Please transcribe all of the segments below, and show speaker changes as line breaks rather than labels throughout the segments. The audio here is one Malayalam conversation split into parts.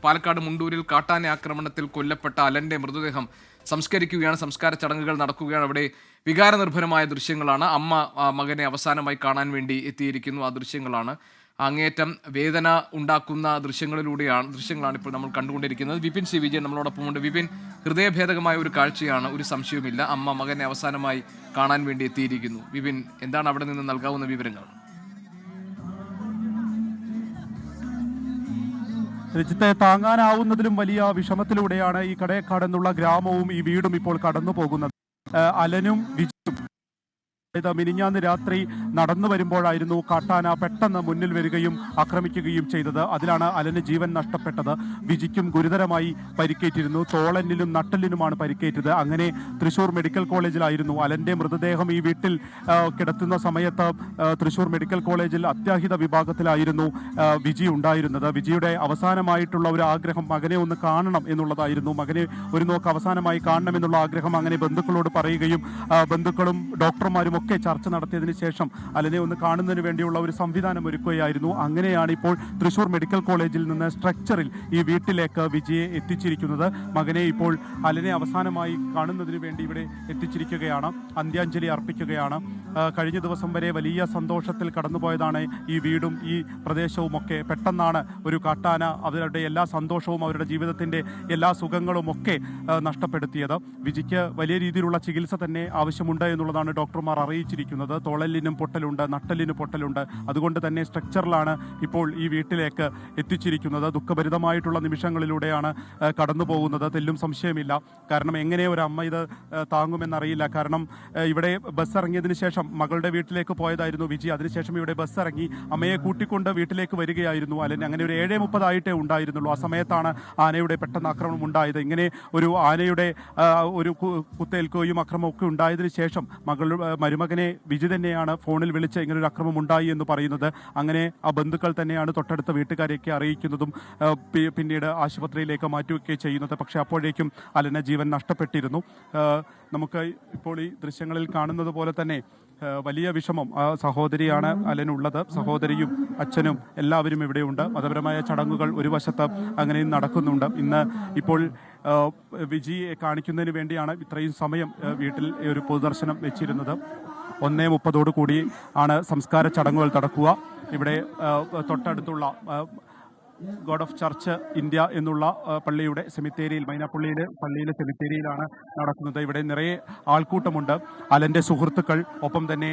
പാലക്കാട് മുണ്ടൂരിൽ കാട്ടാന ആക്രമണത്തിൽ കൊല്ലപ്പെട്ട അലന്റെ മൃതദേഹം സംസ്കരിക്കുകയാണ്. സംസ്കാര ചടങ്ങുകൾ നടക്കുകയാണ്. അവിടെ വികാരനിർഭരമായ ദൃശ്യങ്ങളാണ്. അമ്മ മകനെ അവസാനമായി കാണാൻ വേണ്ടി എത്തിയിരിക്കുന്നു. ആ ദൃശ്യങ്ങളാണ് അങ്ങേയറ്റം വേദന ഉണ്ടാക്കുന്ന ദൃശ്യങ്ങളാണ് ഇപ്പോൾ നമ്മൾ കണ്ടുകൊണ്ടിരിക്കുന്നത്. വിപിൻ സി വിജയൻ നമ്മളോടൊപ്പമുണ്ട്. വിപിൻ, ഹൃദയഭേദകമായ ഒരു കാഴ്ചയാണ്, ഒരു സംശയവുമില്ല. അമ്മ മകനെ അവസാനമായി കാണാൻ വേണ്ടി എത്തിയിരിക്കുന്നു. വിപിൻ, എന്താണ് അവിടെ നിന്ന് നൽകാവുന്ന വിവരങ്ങൾ?
രജിത്തെ, താങ്ങാനാവുന്നതിലും വലിയ വിഷമത്തിലൂടെയാണ് ഈ കടേക്കാട് എന്നുള്ള ഗ്രാമവും ഈ വീടും ഇപ്പോൾ കടന്നു പോകുന്നത്. അലനും വിജിയും മിനിഞ്ഞാന്ന് രാത്രി നടന്നു വരുമ്പോഴായിരുന്നു കാട്ടാന പെട്ടെന്ന് മുന്നിൽ വരികയും ആക്രമിക്കുകയും ചെയ്തത്. അതിലാണ് അലന് ജീവൻ നഷ്ടപ്പെട്ടത്. വിജിക്കും ഗുരുതരമായി പരിക്കേറ്റിരുന്നു. തോളന്നിലും നട്ടലിനുമാണ് പരിക്കേറ്റത്. അങ്ങനെ തൃശൂർ മെഡിക്കൽ കോളേജിലായിരുന്നു അലന്റെ മൃതദേഹം. ഈ വീട്ടിൽ കിടത്തുന്ന സമയത്ത് തൃശൂർ മെഡിക്കൽ കോളേജിൽ അത്യാഹിത വിഭാഗത്തിലായിരുന്നു വിജി ഉണ്ടായിരുന്നത്. വിജിയുടെ അവസാനമായിട്ടുള്ള ഒരു ആഗ്രഹം മകനെ ഒന്ന് കാണണം എന്നുള്ളതായിരുന്നു. മകനെ ഒരു നോക്ക് അവസാനമായി കാണണമെന്നുള്ള ആഗ്രഹം അങ്ങനെ ബന്ധുക്കളോട് പറയുകയും ബന്ധുക്കളും ഡോക്ടർമാരും ഒക്കെ ചർച്ച നടത്തിയതിനു ശേഷം അലനെ ഒന്ന് കാണുന്നതിന് വേണ്ടിയുള്ള ഒരു സംവിധാനം ഒരുക്കുകയായിരുന്നു. അങ്ങനെയാണ് ഇപ്പോൾ തൃശൂർ മെഡിക്കൽ കോളേജിൽ നിന്ന് സ്ട്രക്ചറിൽ ഈ വീട്ടിലേക്ക് വിജയെ എത്തിച്ചിരിക്കുന്നത്. മകനെ ഇപ്പോൾ അലനെ അവസാനമായി കാണുന്നതിന് വേണ്ടി ഇവിടെ എത്തിച്ചിരിക്കുകയാണ്. അന്ത്യാഞ്ജലി അർപ്പിക്കുകയാണ്. കഴിഞ്ഞ ദിവസം വരെ വലിയ സന്തോഷത്തിൽ കടന്നുപോയതാണ് ഈ വീടും ഈ പ്രദേശവും ഒക്കെ. പെട്ടെന്നാണ് ഒരു കാട്ടാന അവരുടെ എല്ലാ സന്തോഷവും അവരുടെ ജീവിതത്തിൻ്റെ എല്ലാ സുഖങ്ങളും ഒക്കെ നഷ്ടപ്പെടുത്തിയത്. വിജിക്ക് വലിയ രീതിയിലുള്ള ചികിത്സ തന്നെ ആവശ്യമുണ്ട് എന്നുള്ളതാണ് ഡോക്ടർമാർ അറിയിച്ചിരിക്കുന്നത്. തോളലിനും പൊട്ടലുണ്ട്, നട്ടലിന് പൊട്ടലുണ്ട്. അതുകൊണ്ട് തന്നെ സ്ട്രക്ചറിലാണ് ഇപ്പോൾ ഈ വീട്ടിലേക്ക് എത്തിച്ചിരിക്കുന്നത്. ദുഃഖഭരിതമായിട്ടുള്ള നിമിഷങ്ങളിലൂടെയാണ് കടന്നു പോകുന്നത്. തെല്ലും സംശയമില്ല. കാരണം എങ്ങനെ ഒരു അമ്മ ഇത് താങ്ങുമെന്നറിയില്ല. കാരണം ഇവിടെ ബസ് ഇറങ്ങിയതിന് ശേഷം മകളുടെ വീട്ടിലേക്ക് പോയതായിരുന്നു വിജി. അതിനുശേഷം ഇവിടെ ബസ് ഇറങ്ങി അമ്മയെ കൂട്ടിക്കൊണ്ട് വീട്ടിലേക്ക് വരികയായിരുന്നു അലൻ. അങ്ങനെ ഒരു 7:30 ആയിട്ടേ ഉണ്ടായിരുന്നുള്ളൂ. ആ സമയത്താണ് ആനയുടെ പെട്ടെന്ന് ആക്രമണം ഉണ്ടായത്. ഇങ്ങനെ ഒരു ആനയുടെ ഒരു കുത്തേൽക്കുകയും അക്രമമൊക്കെ ഉണ്ടായതിനു ശേഷം മരുമകനെ വിജി തന്നെയാണ് ഫോണിൽ വിളിച്ച് ഇങ്ങനൊരു അക്രമം ഉണ്ടായി എന്ന് പറയുന്നത്. അങ്ങനെ ആ ബന്ധുക്കൾ തന്നെയാണ് തൊട്ടടുത്ത വീട്ടുകാരെയൊക്കെ അറിയിക്കുന്നതും പിന്നീട് ആശുപത്രിയിലേക്ക് മാറ്റുകയൊക്കെ ചെയ്യുന്നത്. പക്ഷേ അപ്പോഴേക്കും അലന് ജീവൻ നഷ്ടപ്പെട്ടിരുന്നു. നമുക്ക് ഇപ്പോൾ ഈ ദൃശ്യങ്ങളിൽ കാണുന്നത് പോലെ തന്നെ വലിയ വിഷമം. സഹോദരിയാണ് അലനുള്ളത്. സഹോദരിയും അച്ഛനും എല്ലാവരും ഇവിടെയുണ്ട്. മതപരമായ ചടങ്ങുകൾ ഒരു വശത്ത് അങ്ങനെയും നടക്കുന്നുണ്ട്. ഇന്ന് ഇപ്പോൾ വിജിയെ കാണിക്കുന്നതിന് വേണ്ടിയാണ് ഇത്രയും സമയം വീട്ടിൽ ഒരു പൊതുദർശനം വെച്ചിരുന്നത്. 1:30 കൂടി ആണ് സംസ്കാര ചടങ്ങുകൾ നടക്കുക. ഇവിടെ തൊട്ടടുത്തുള്ള ഗോഡ് ഓഫ് ചർച്ച് ഇന്ത്യ എന്നുള്ള പള്ളിയുടെ സെമിത്തേരിയിൽ, മൈനാപ്പള്ളിയിലെ പള്ളിയിലെ സെമിത്തേരിയിലാണ് നടക്കുന്നത്. ഇവിടെ നിറയെ ആൾക്കൂട്ടമുണ്ട്. അലന്റെ സുഹൃത്തുക്കൾ, ഒപ്പം തന്നെ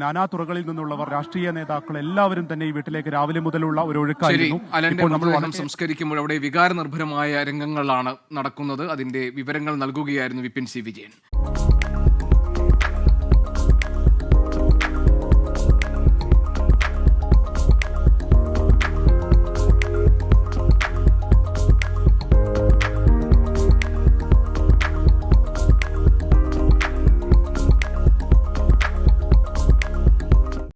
നാനാതുറകളിൽ നിന്നുള്ളവർ, രാഷ്ട്രീയ നേതാക്കൾ എല്ലാവരും തന്നെ ഈ വീട്ടിലേക്ക് രാവിലെ മുതലുള്ള ഒരു ഒഴുക്കായിരുന്നു.
നമ്മൾ സംസ്കരിക്കുമ്പോൾ അവിടെ വികാരനിർഭരമായ രംഗങ്ങളാണ് നടക്കുന്നത്. അതിന്റെ വിവരങ്ങൾ നൽകുകയായിരുന്നു വിപിൻ സി വിജയൻ.